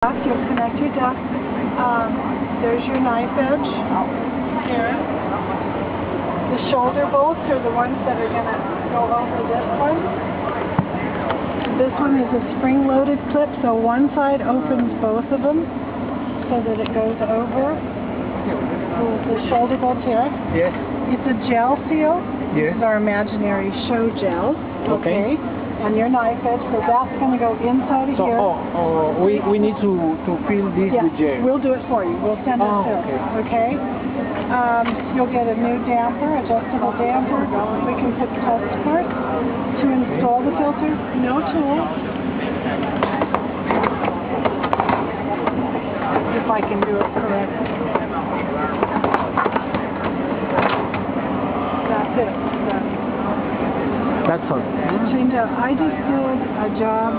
You'll connect your duct. There's your knife edge here. The shoulder bolts are the ones that are going to go over this one. This one is a spring-loaded clip, so one side opens both of them so that it goes over the shoulder bolts here. Yes. It's a gel seal. Yes. This is our imaginary show gel. Okay. And your knife edge, so that's going to go inside of here. We need to fill this with gel. We'll do it for you. We'll send it through. Okay. You'll get a new damper, adjustable damper. We can put test parts to install the filter. No tool. If I can do it correctly. That's it. That's all. I just did a job